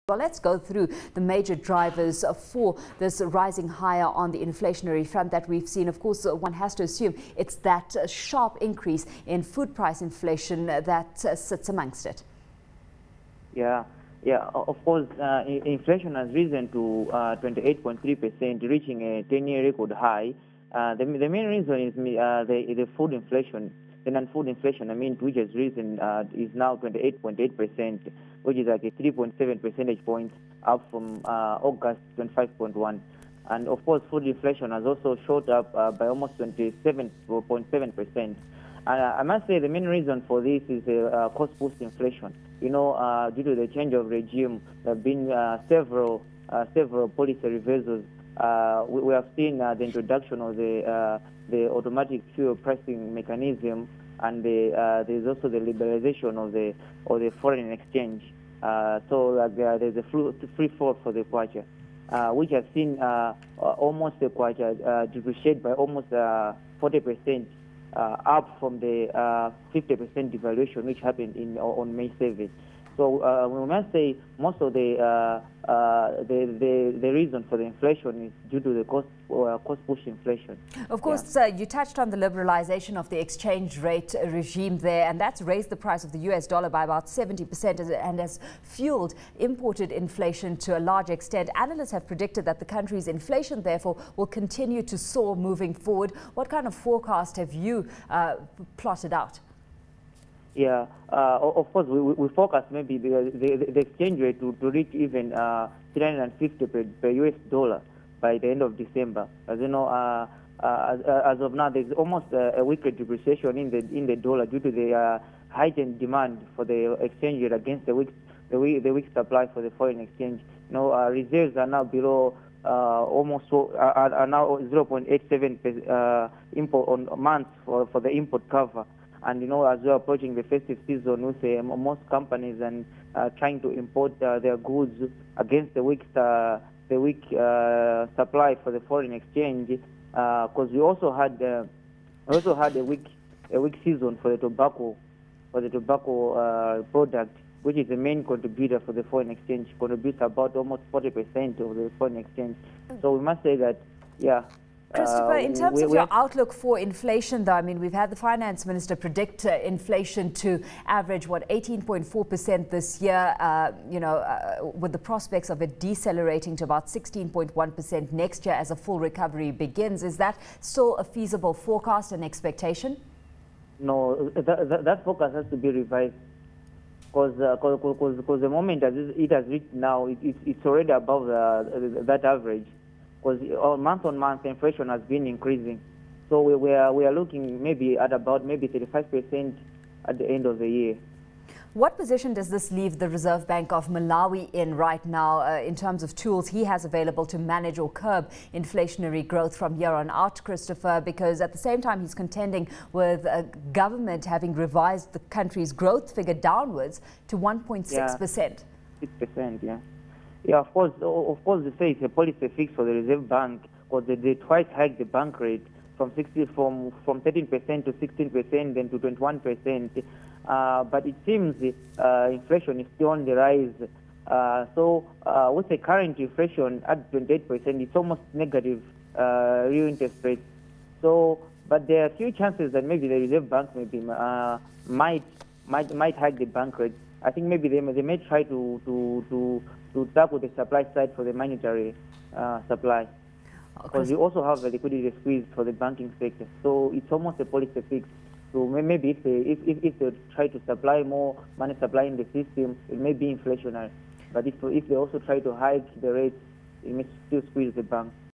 Well, let's go through the major drivers for this rising higher on the inflationary front that we've seen. Of course, one has to assume it's that sharp increase in food price inflation that sits amongst it. Yeah, of course, inflation has risen to 28.3%, reaching a 10-year record high. The main reason is the food inflation. The non-food inflation, which has risen, is now 28.8%, which is like a 3.7 percentage points up from August 25.1. And of course, food inflation has also shot up by almost 27.7%. I must say the main reason for this is cost-push inflation. Due to the change of regime, there have been several policy reversals. We have seen the introduction of the automatic fuel pricing mechanism, and there's also the liberalization of the foreign exchange. So there's a free fall for the kwacha, which has seen almost the kwacha depreciate by almost 40%, up from the 50% devaluation which happened on May 7th. So we must say most of the reason for the inflation is due to the cost push inflation. Of course, you touched on the liberalization of the exchange rate regime there, and that's raised the price of the US dollar by about 70% and has fueled imported inflation to a large extent. Analysts have predicted that the country's inflation, therefore, will continue to soar moving forward. What kind of forecast have you plotted out? Yeah, of course, we forecast maybe the exchange rate to reach even 350 per US dollar by the end of December. As you know, as of now, there's almost a weekly depreciation in the dollar due to the heightened demand for the exchange rate against the weak supply for the foreign exchange. Reserves are now below are now 0.87 import on month for the import cover. And as we're approaching the festive season, we say most companies and trying to import their goods against the weak supply for the foreign exchange, because we also had a weak season for the tobacco product, which is the main contributor for the foreign exchange, contributes about almost 40% of the foreign exchange. So we must say that, yeah. Christopher, in terms of your outlook for inflation, though, we've had the finance minister predict inflation to average, 18.4% this year, with the prospects of it decelerating to about 16.1% next year as a full recovery begins. Is that still a feasible forecast and expectation? No, that forecast has to be revised, because the moment that it has reached now, it's already above that average. Because month on month inflation has been increasing, so we are looking maybe at about 35% at the end of the year. What position does this leave the Reserve Bank of Malawi in right now in terms of tools he has available to manage or curb inflationary growth from here on out, Christopher? Because at the same time he's contending with government having revised the country's growth figure downwards to 1.6%. 6%, yeah. Yeah, of course, they say it's a policy fix for the Reserve Bank, because they twice hiked the bank rate from 13% to 16%, then to 21%. But it seems inflation is still on the rise. So with the current inflation at 28%, it's almost negative real interest rates. So, but there are a few chances that maybe the Reserve Bank might hike the bank rate. I think maybe they may try to tackle the supply side for the monetary supply, because we also have a liquidity squeeze for the banking sector. So it's almost a policy fix. So maybe if they try to supply more money supply in the system, it may be inflationary. But if they also try to hike the rates, it may still squeeze the bank.